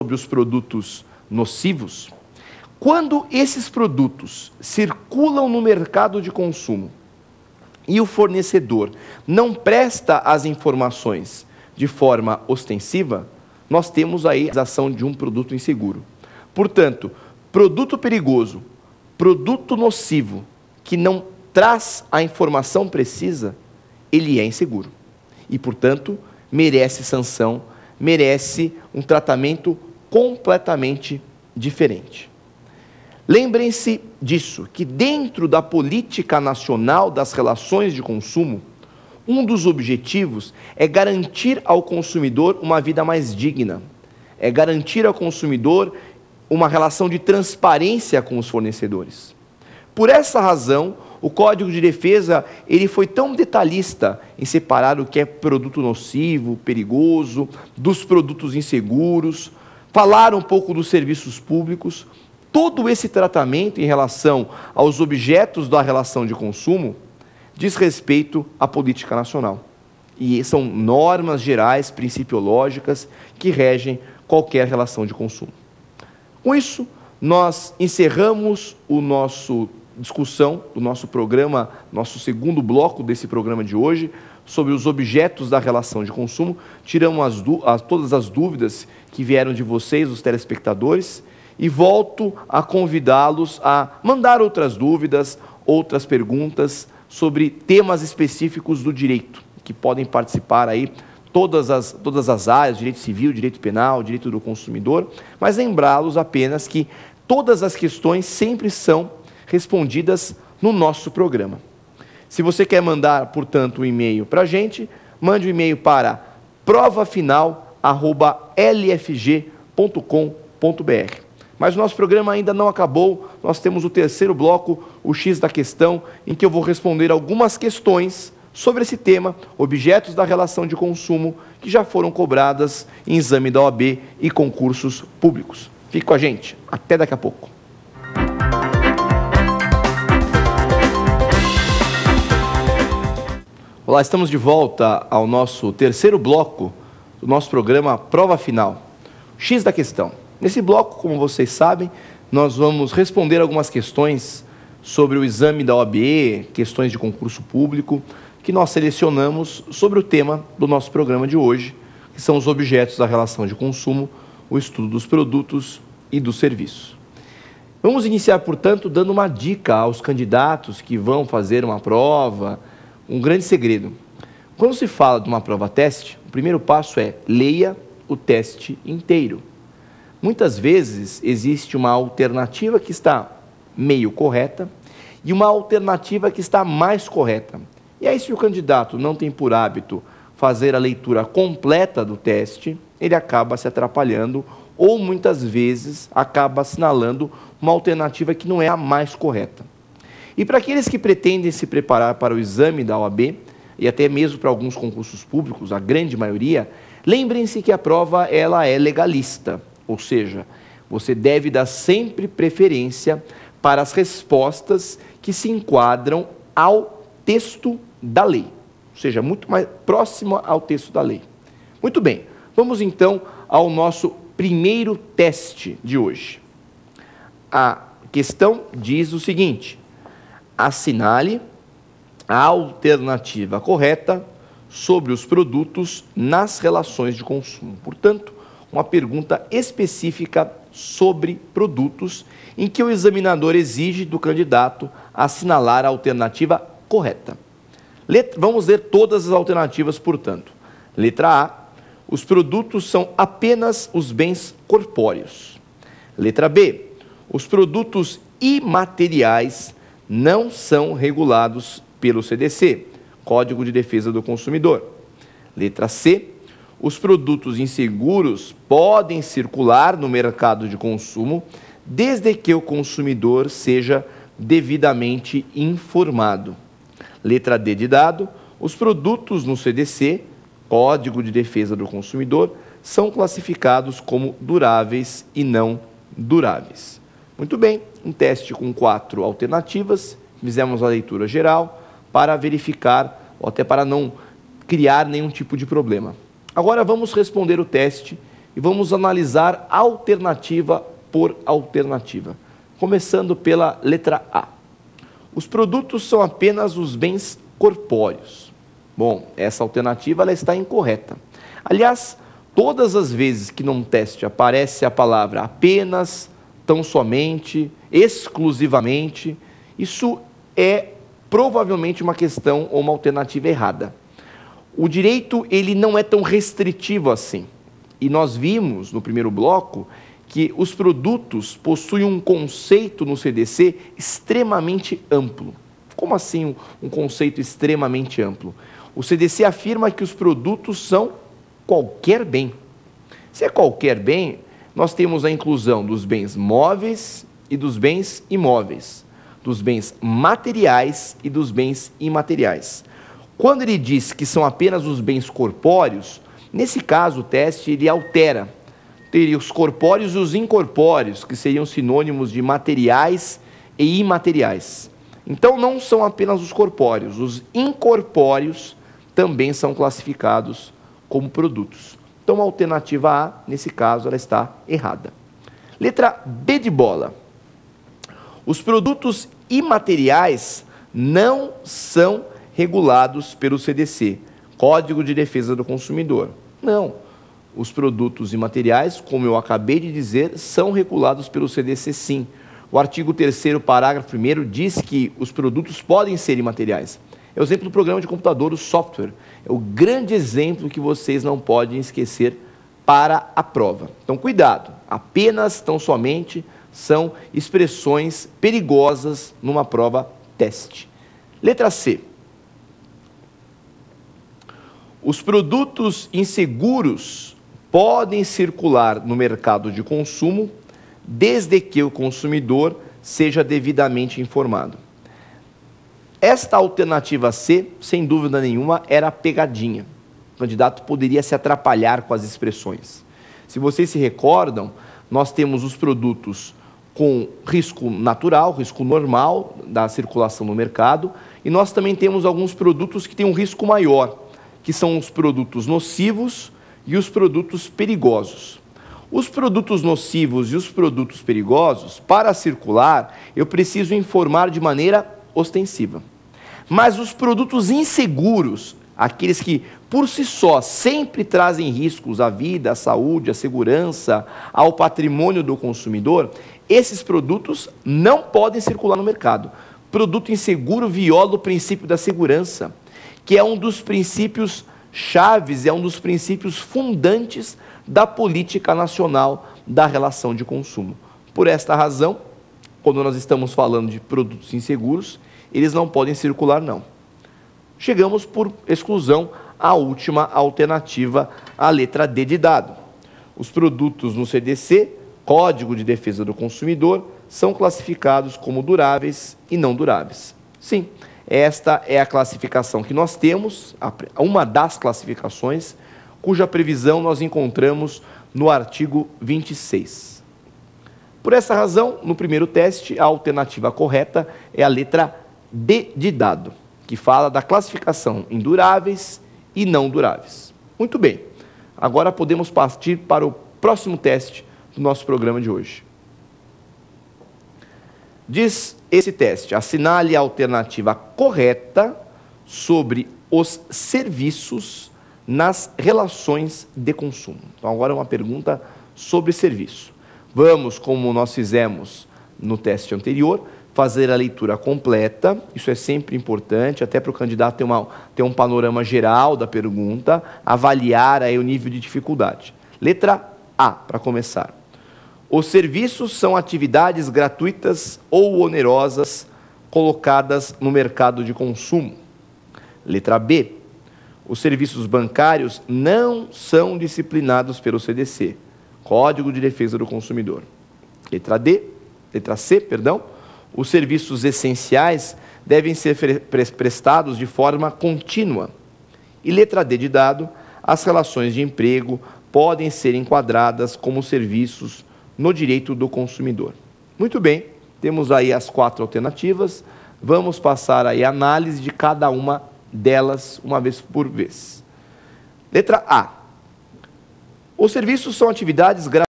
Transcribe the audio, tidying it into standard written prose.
sobre os produtos nocivos, quando esses produtos circulam no mercado de consumo e o fornecedor não presta as informações de forma ostensiva, nós temos aí a ação de um produto inseguro. Portanto, produto perigoso, produto nocivo, que não traz a informação precisa, ele é inseguro. E, portanto, merece sanção, merece um tratamento completamente diferente. Lembrem-se disso, que dentro da política nacional das relações de consumo, um dos objetivos é garantir ao consumidor uma vida mais digna, é garantir ao consumidor uma relação de transparência com os fornecedores. Por essa razão, o Código de Defesa ele foi tão detalhista em separar o que é produto nocivo, perigoso, dos produtos inseguros, falar um pouco dos serviços públicos. Todo esse tratamento em relação aos objetos da relação de consumo diz respeito à política nacional. E são normas gerais, principiológicas, que regem qualquer relação de consumo. Com isso, nós encerramos o nosso discussão do nosso programa, nosso segundo bloco desse programa de hoje, sobre os objetos da relação de consumo. Tiramos todas as dúvidas que vieram de vocês, os telespectadores, e volto a convidá-los a mandar outras dúvidas, outras perguntas sobre temas específicos do direito, que podem participar aí todas as áreas, direito civil, direito penal, direito do consumidor, mas lembrá-los apenas que todas as questões sempre são respondidas no nosso programa. Se você quer mandar, portanto, um e-mail para a gente, mande um e-mail para provafinal@lfg.com.br. Mas o nosso programa ainda não acabou, nós temos o terceiro bloco, o X da questão, em que eu vou responder algumas questões sobre esse tema, objetos da relação de consumo, que já foram cobradas em exame da OAB e concursos públicos. Fique com a gente, até daqui a pouco. Olá, estamos de volta ao nosso terceiro bloco do nosso programa Prova Final, X da questão. Nesse bloco, como vocês sabem, nós vamos responder algumas questões sobre o exame da OAB, questões de concurso público, que nós selecionamos sobre o tema do nosso programa de hoje, que são os objetos da relação de consumo, o estudo dos produtos e dos serviços. Vamos iniciar, portanto, dando uma dica aos candidatos que vão fazer uma prova, um grande segredo. Quando se fala de uma prova-teste, o primeiro passo é leia o teste inteiro. Muitas vezes existe uma alternativa que está meio correta e uma alternativa que está mais correta. E aí, se o candidato não tem por hábito fazer a leitura completa do teste, ele acaba se atrapalhando ou muitas vezes acaba assinalando uma alternativa que não é a mais correta. E para aqueles que pretendem se preparar para o exame da OAB, e até mesmo para alguns concursos públicos, a grande maioria, lembrem-se que a prova ela é legalista, ou seja, você deve dar sempre preferência para as respostas que se enquadram ao texto da lei, ou seja, muito mais próximo ao texto da lei. Muito bem, vamos então ao nosso primeiro teste de hoje. A questão diz o seguinte: assinale a alternativa correta sobre os produtos nas relações de consumo. Portanto, uma pergunta específica sobre produtos em que o examinador exige do candidato assinalar a alternativa correta. Vamos ler todas as alternativas, portanto. Letra A, os produtos são apenas os bens corpóreos. Letra B, os produtos imateriais não são regulados pelo CDC, Código de Defesa do Consumidor. Letra C, os produtos inseguros podem circular no mercado de consumo desde que o consumidor seja devidamente informado. Letra D de dado, os produtos no CDC, Código de Defesa do Consumidor, são classificados como duráveis e não duráveis. Muito bem, um teste com 4 alternativas, fizemos a leitura geral para verificar, ou até para não criar nenhum tipo de problema. Agora vamos responder o teste e vamos analisar alternativa por alternativa. Começando pela letra A. Os produtos são apenas os bens corpóreos. Bom, essa alternativa ela está incorreta. Aliás, todas as vezes que num teste aparece a palavra apenas, tão somente, exclusivamente, isso é provavelmente uma questão ou uma alternativa errada. O direito ele não é tão restritivo assim. E nós vimos no primeiro bloco que os produtos possuem um conceito no CDC extremamente amplo. Como assim um conceito extremamente amplo? O CDC afirma que os produtos são qualquer bem. Se é qualquer bem, nós temos a inclusão dos bens móveis e dos bens imóveis, dos bens materiais e dos bens imateriais. Quando ele diz que são apenas os bens corpóreos, nesse caso o teste ele altera. Teria os corpóreos e os incorpóreos, que seriam sinônimos de materiais e imateriais. Então não são apenas os corpóreos, os incorpóreos também são classificados como produtos. Então a alternativa A, nesse caso, ela está errada. Letra B de bola. Os produtos imateriais não são regulados pelo CDC, Código de Defesa do Consumidor. Não. Os produtos imateriais, como eu acabei de dizer, são regulados pelo CDC sim. O artigo 3º, parágrafo 1º, diz que os produtos podem ser imateriais. É o exemplo do programa de computador, o software. É o grande exemplo que vocês não podem esquecer para a prova. Então, cuidado. Apenas, tão somente, são expressões perigosas numa prova teste. Letra C. Os produtos inseguros podem circular no mercado de consumo desde que o consumidor seja devidamente informado. Esta alternativa C, sem dúvida nenhuma, era a pegadinha. O candidato poderia se atrapalhar com as expressões. Se vocês se recordam, nós temos os produtos com risco natural, risco normal da circulação no mercado, e nós também temos alguns produtos que têm um risco maior, que são os produtos nocivos e os produtos perigosos. Os produtos nocivos e os produtos perigosos, para circular, eu preciso informar de maneira ostensiva. Mas os produtos inseguros, aqueles que por si só sempre trazem riscos à vida, à saúde, à segurança, ao patrimônio do consumidor, esses produtos não podem circular no mercado. Produto inseguro viola o princípio da segurança, que é um dos princípios chaves, é um dos princípios fundantes da política nacional da relação de consumo. Por esta razão, quando nós estamos falando de produtos inseguros, eles não podem circular, não. Chegamos, por exclusão, à última alternativa, a letra D de dado. Os produtos no CDC, Código de Defesa do Consumidor, são classificados como duráveis e não duráveis. Sim, esta é a classificação que nós temos, uma das classificações, cuja previsão nós encontramos no artigo 26. Por essa razão, no primeiro teste, a alternativa correta é a letra D de dado, que fala da classificação em duráveis e não duráveis. Muito bem, agora podemos partir para o próximo teste do nosso programa de hoje. Diz esse teste: assinale a alternativa correta sobre os serviços nas relações de consumo. Então, agora uma pergunta sobre serviço. Vamos, como nós fizemos no teste anterior, fazer a leitura completa. Isso é sempre importante, até para o candidato ter um panorama geral da pergunta, avaliar aí o nível de dificuldade. Letra A, para começar. Os serviços são atividades gratuitas ou onerosas colocadas no mercado de consumo. Letra B. Os serviços bancários não são disciplinados pelo CDC, Código de Defesa do Consumidor. Letra C, perdão. Os serviços essenciais devem ser prestados de forma contínua. E letra D de dado, as relações de emprego podem ser enquadradas como serviços no direito do consumidor. Muito bem, temos aí as 4 alternativas, vamos passar aí a análise de cada uma delas, uma vez por vez. Letra A. Os serviços são atividades